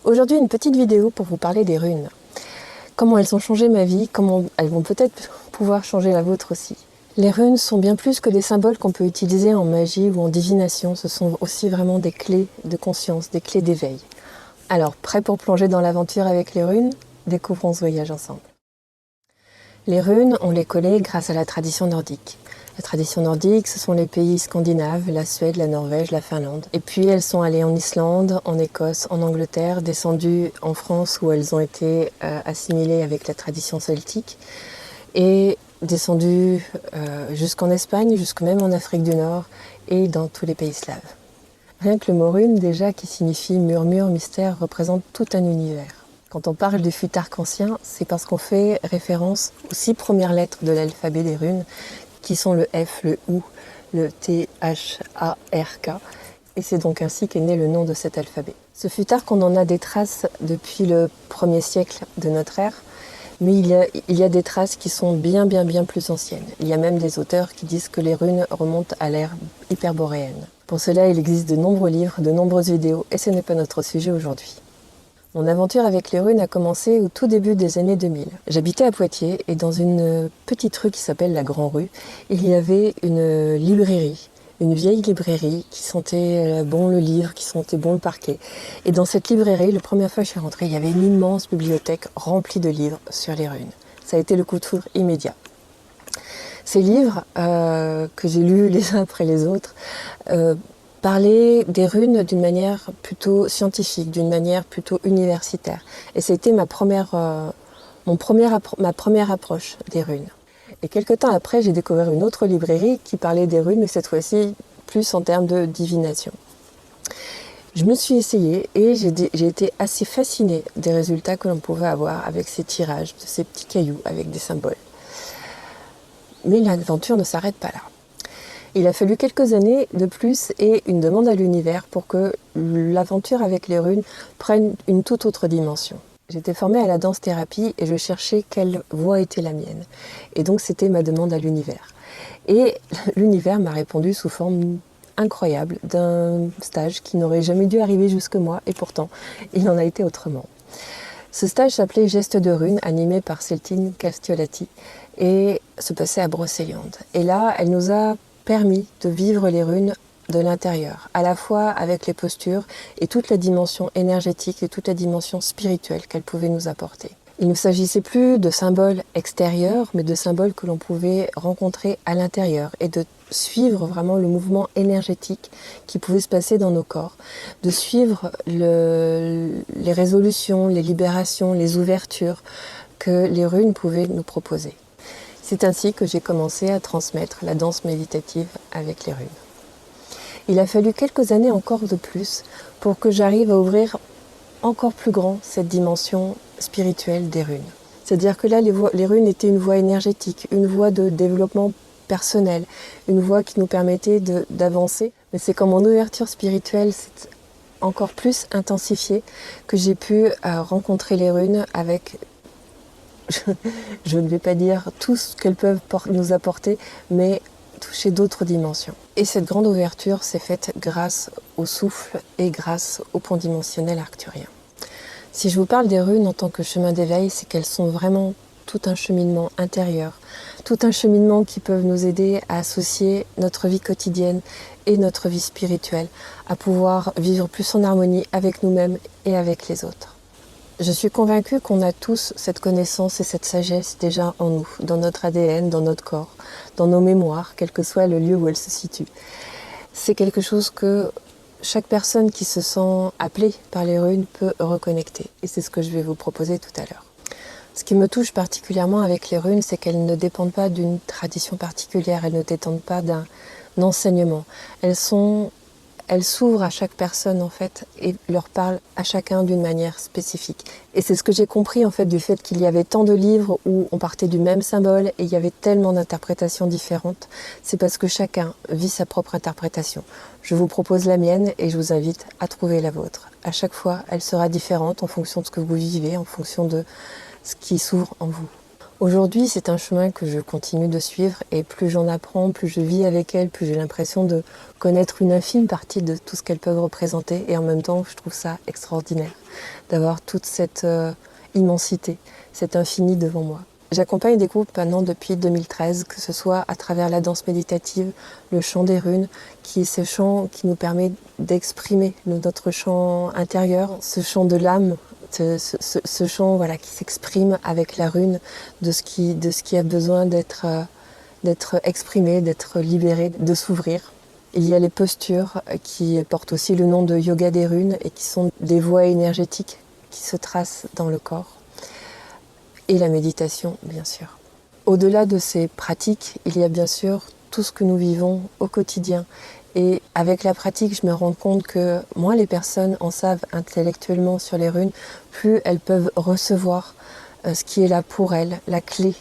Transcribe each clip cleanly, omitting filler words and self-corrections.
Aujourd'hui, une petite vidéo pour vous parler des runes. Comment elles ont changé ma vie, comment elles vont peut-être pouvoir changer la vôtre aussi. Les runes sont bien plus que des symboles qu'on peut utiliser en magie ou en divination. Ce sont aussi vraiment des clés de conscience, des clés d'éveil. Alors, prêt pour plonger dans l'aventure avec les runes? Découvrons ce voyage ensemble. Les runes, on les connaît grâce à la tradition nordique. La tradition nordique, ce sont les pays scandinaves, la Suède, la Norvège, la Finlande. Et puis elles sont allées en Islande, en Écosse, en Angleterre, descendues en France où elles ont été assimilées avec la tradition celtique et descendues jusqu'en Espagne, jusque même en Afrique du Nord et dans tous les pays slaves. Rien que le mot rune, déjà, qui signifie murmure, mystère, représente tout un univers. Quand on parle du futark ancien, c'est parce qu'on fait référence aux 6 premières lettres de l'alphabet des runes, qui sont le F, le U, le T, H, A, R, K. Et c'est donc ainsi qu'est né le nom de cet alphabet. Ce futark, on en a des traces depuis le 1er siècle de notre ère, mais il y a des traces qui sont bien plus anciennes. Il y a même des auteurs qui disent que les runes remontent à l'ère hyperboréenne. Pour cela, il existe de nombreux livres, de nombreuses vidéos, et ce n'est pas notre sujet aujourd'hui. Mon aventure avec les runes a commencé au tout début des années 2000. J'habitais à Poitiers et dans une petite rue qui s'appelle la Grand Rue, il y avait une librairie, une vieille librairie qui sentait bon le livre, qui sentait bon le parquet. Et dans cette librairie, la première fois que je suis rentrée, il y avait une immense bibliothèque remplie de livres sur les runes. Ça a été le coup de foudre immédiat. Ces livres que j'ai lus les uns après les autres parlaient des runes d'une manière plutôt scientifique, d'une manière plutôt universitaire. Et c'était ma première approche des runes. Et quelques temps après, j'ai découvert une autre librairie qui parlait des runes, mais cette fois-ci plus en termes de divination. Je me suis essayée et j'ai été assez fascinée des résultats que l'on pouvait avoir avec ces tirages, de ces petits cailloux avec des symboles. Mais l'aventure ne s'arrête pas là. Il a fallu quelques années de plus et une demande à l'univers pour que l'aventure avec les runes prenne une toute autre dimension. J'étais formée à la danse-thérapie et je cherchais quelle voie était la mienne. Et donc c'était ma demande à l'univers. Et l'univers m'a répondu sous forme incroyable d'un stage qui n'aurait jamais dû arriver jusque moi et pourtant il en a été autrement. Ce stage s'appelait Gestes de runes, animé par Celtine Castiolati et se passait à Brocéliande. Et là, elle nous a permis de vivre les runes de l'intérieur, à la fois avec les postures et toute la dimension énergétique et toute la dimension spirituelle qu'elles pouvaient nous apporter. Il ne s'agissait plus de symboles extérieurs, mais de symboles que l'on pouvait rencontrer à l'intérieur et de suivre vraiment le mouvement énergétique qui pouvait se passer dans nos corps, de suivre les résolutions, les libérations, les ouvertures que les runes pouvaient nous proposer. C'est ainsi que j'ai commencé à transmettre la danse méditative avec les runes. Il a fallu quelques années encore de plus pour que j'arrive à ouvrir encore plus grand cette dimension spirituelle des runes. C'est-à-dire que là, les runes étaient une voie énergétique, une voie de développement personnel, une voie qui nous permettait d'avancer. Mais c'est quand mon ouverture spirituelle s'est encore plus intensifiée que j'ai pu rencontrer les runes avec, je ne vais pas dire tout ce qu'elles peuvent nous apporter, mais toucher d'autres dimensions. Et cette grande ouverture s'est faite grâce au souffle et grâce au pont dimensionnel arcturien. Si je vous parle des runes en tant que chemin d'éveil, c'est qu'elles sont vraiment tout un cheminement intérieur, tout un cheminement qui peut nous aider à associer notre vie quotidienne et notre vie spirituelle, à pouvoir vivre plus en harmonie avec nous-mêmes et avec les autres. Je suis convaincue qu'on a tous cette connaissance et cette sagesse déjà en nous, dans notre ADN, dans notre corps, dans nos mémoires, quel que soit le lieu où elles se situent. C'est quelque chose que chaque personne qui se sent appelée par les runes peut reconnecter. Et c'est ce que je vais vous proposer tout à l'heure. Ce qui me touche particulièrement avec les runes, c'est qu'elles ne dépendent pas d'une tradition particulière, elles ne dépendent pas d'un enseignement. Elles s'ouvrent à chaque personne en fait et leur parlent à chacun d'une manière spécifique. Et c'est ce que j'ai compris en fait du fait qu'il y avait tant de livres où on partait du même symbole et il y avait tellement d'interprétations différentes. C'est parce que chacun vit sa propre interprétation. Je vous propose la mienne et je vous invite à trouver la vôtre. À chaque fois, elle sera différente en fonction de ce que vous vivez, en fonction de ce qui s'ouvre en vous. Aujourd'hui, c'est un chemin que je continue de suivre et plus j'en apprends, plus je vis avec elles, plus j'ai l'impression de connaître une infime partie de tout ce qu'elles peuvent représenter et en même temps, je trouve ça extraordinaire. d'avoir toute cette immensité, cet infini devant moi. J'accompagne des groupes maintenant depuis 2013, que ce soit à travers la danse méditative, le chant des runes, qui est ce chant qui nous permet d'exprimer notre chant intérieur, ce chant de l'âme, ce chant voilà, qui s'exprime avec la rune de ce qui a besoin d'être exprimé, d'être libéré, de s'ouvrir. Il y a les postures qui portent aussi le nom de yoga des runes et qui sont des voies énergétiques qui se tracent dans le corps. Et la méditation, bien sûr. Au-delà de ces pratiques, il y a bien sûr tout ce que nous vivons au quotidien. Et avec la pratique, je me rends compte que moins les personnes en savent intellectuellement sur les runes, plus elles peuvent recevoir ce qui est là pour elles, la clé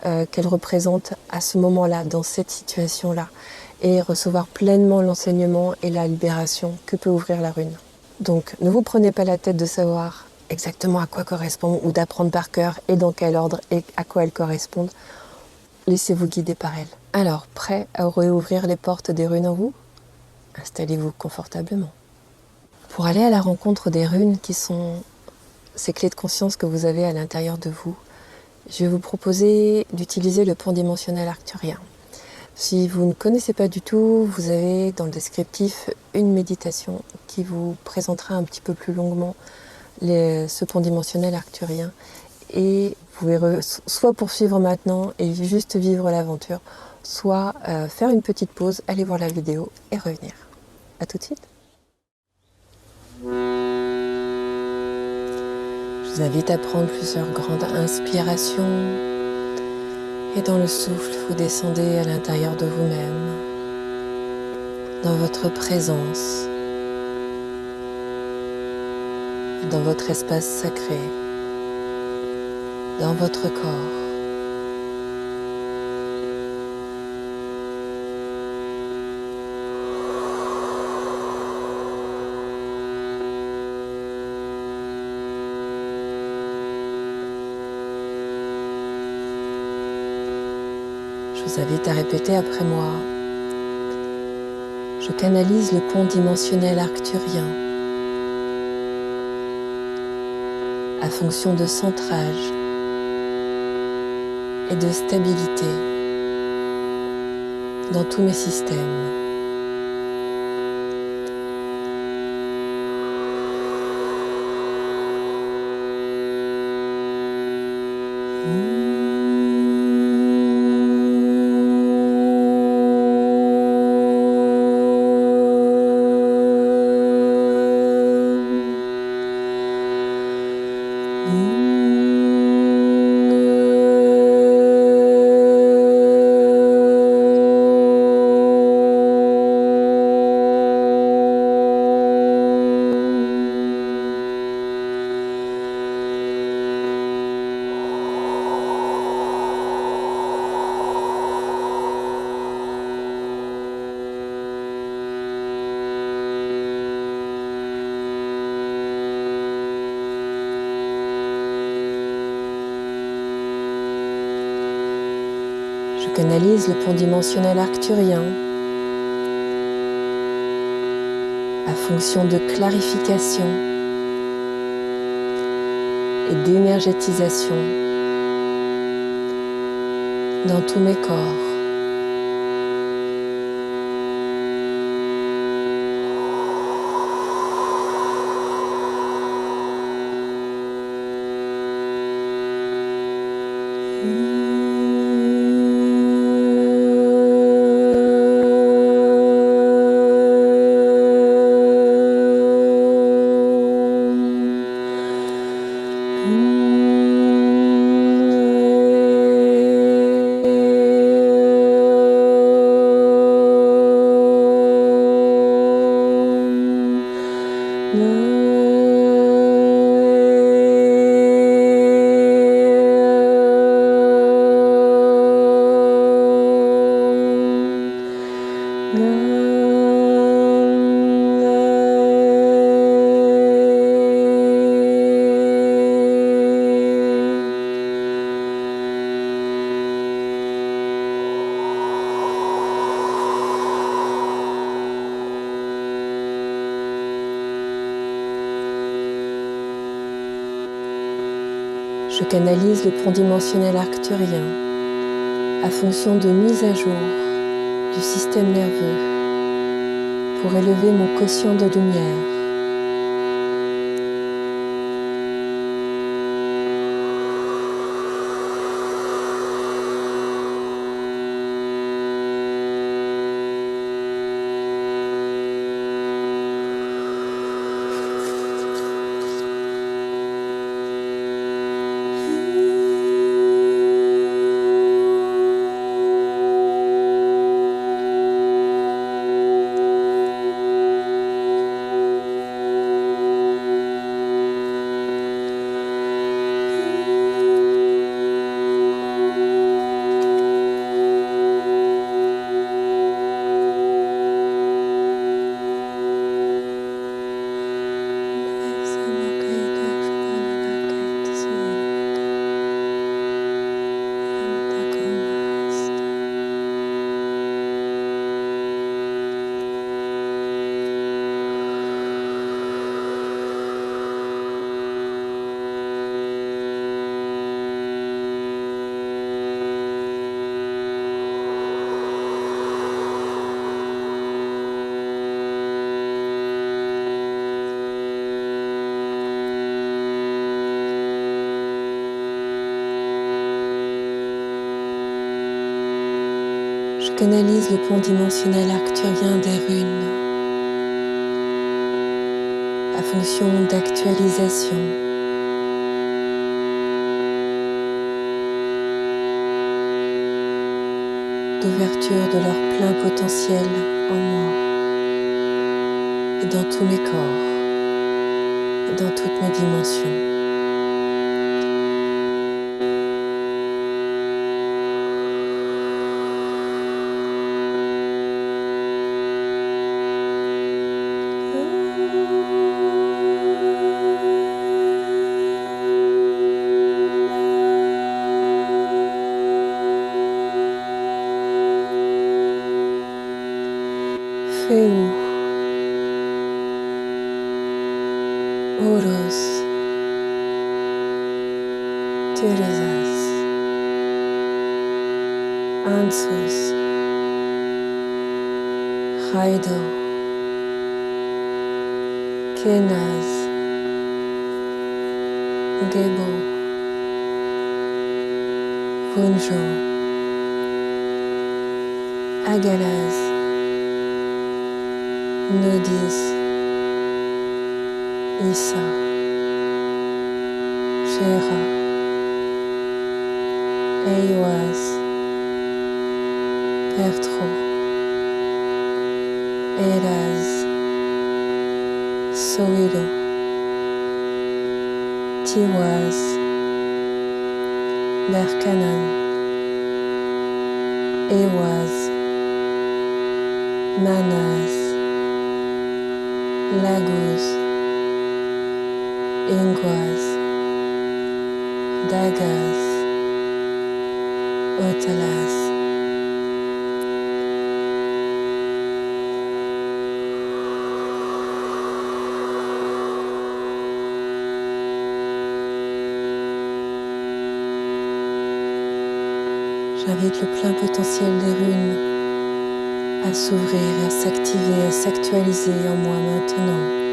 qu'elles représentent à ce moment-là, dans cette situation-là, et recevoir pleinement l'enseignement et la libération que peut ouvrir la rune. Donc ne vous prenez pas la tête de savoir exactement à quoi correspond ou d'apprendre par cœur et dans quel ordre et à quoi elles correspondent. Laissez-vous guider par elles. Alors, prêt à réouvrir les portes des runes en vous? Installez-vous confortablement. Pour aller à la rencontre des runes qui sont ces clés de conscience que vous avez à l'intérieur de vous, je vais vous proposer d'utiliser le pont dimensionnel arcturien. Si vous ne connaissez pas du tout, vous avez dans le descriptif une méditation qui vous présentera un petit peu plus longuement ce pont dimensionnel arcturien. Et vous pouvez soit poursuivre maintenant et juste vivre l'aventure, soit faire une petite pause, aller voir la vidéo et revenir. À tout de suite. Je vous invite à prendre plusieurs grandes inspirations et dans le souffle, vous descendez à l'intérieur de vous-même, dans votre présence, dans votre espace sacré, dans votre corps. Je vous invite à répéter après moi. Je canalise le pont dimensionnel arcturien à fonction de centrage et de stabilité dans tous mes systèmes. Je canalise le pont dimensionnel arcturien à fonction de clarification et d'énergétisation dans tous mes corps. Je canalise le plan dimensionnel arcturien à fonction de mise à jour du système nerveux pour élever mon quotient de lumière. Je canalise le plan dimensionnel arcturien des runes à fonction d'actualisation, d'ouverture de leur plein potentiel en moi et dans tous mes corps et dans toutes mes dimensions. Feu, Oros, Teresas, Ansus, Raido, Kenaz, Gebo, Funjo, Agalaz, Nodis, Issa, Shera, Eywas, Pertro, Elaz, Soilo, Tiwaz, Berkanan, Ewaz, Manaz, Lagos, Ingwaz, Dagaz, Otalas. J'invite le plein potentiel des runes à s'ouvrir, à s'activer, à s'actualiser en moi maintenant.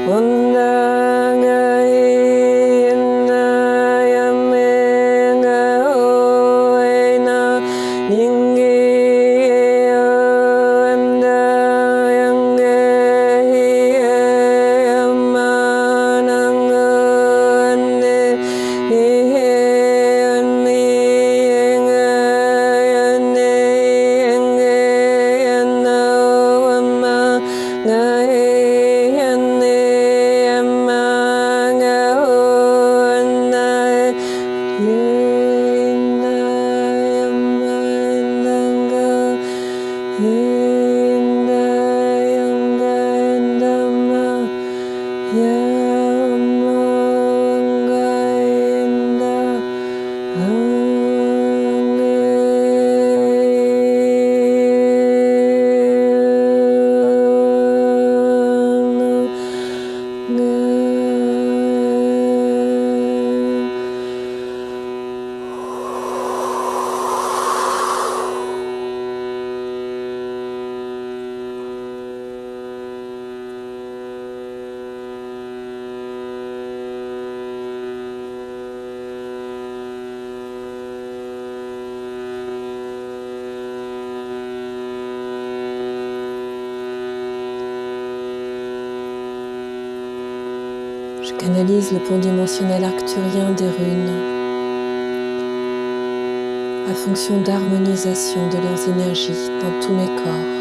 Onnanga Je canalise le pont dimensionnel arcturien des runes à fonction d'harmonisation de leurs énergies dans tous mes corps.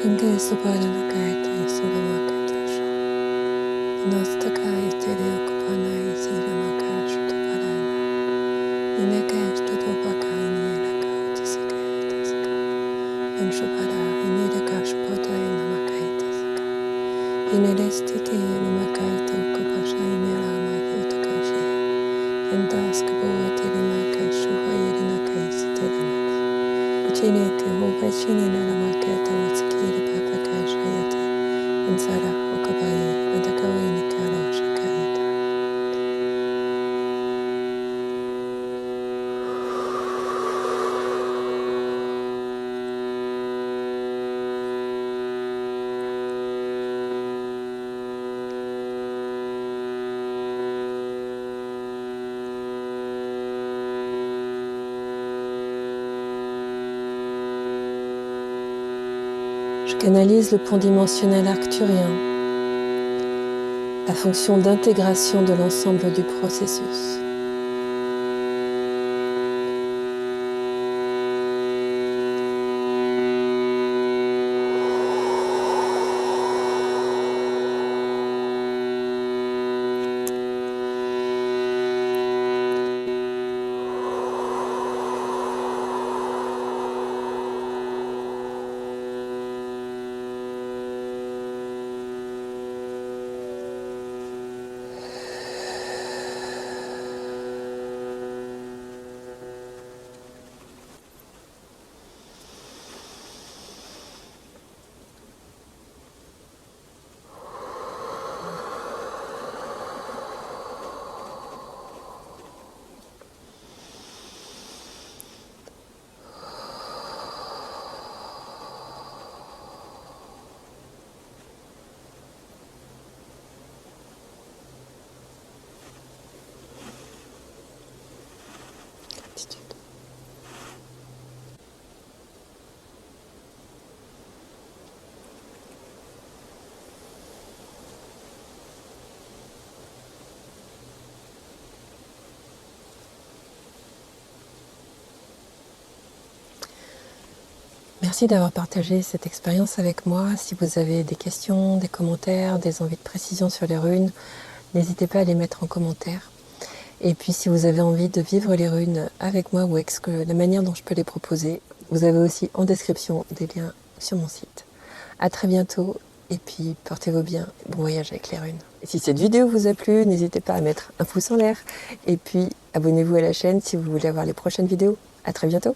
Inge Subhadana Kaite Subamakadasha Nostakaite Reokupana Isiramakash Tupadana Inekesh Tutopakaini Elakautisikaita Sika Inshupada Inedakash Pota Inamakaita Sika Inelestiki Inamakaita Ukupasha Inelama Yutakashi Indaskabuati Limakash Shuva Yedinakaisi Telemas Uchineke Hubachini Nalamaketa Utskiri Papakash Hayati Insara Ukabayi Adakawini Kalo Shakaita. Je canalise le pont dimensionnel arcturien à fonction d'intégration de l'ensemble du processus. Merci d'avoir partagé cette expérience avec moi. Si vous avez des questions, des commentaires, des envies de précision sur les runes, n'hésitez pas à les mettre en commentaire. Et puis si vous avez envie de vivre les runes avec moi ou avec la manière dont je peux les proposer, vous avez aussi en description des liens sur mon site. À très bientôt et puis portez-vous bien. Bon voyage avec les runes. Et si cette vidéo vous a plu, n'hésitez pas à mettre un pouce en l'air. Et puis abonnez-vous à la chaîne si vous voulez avoir les prochaines vidéos. À très bientôt.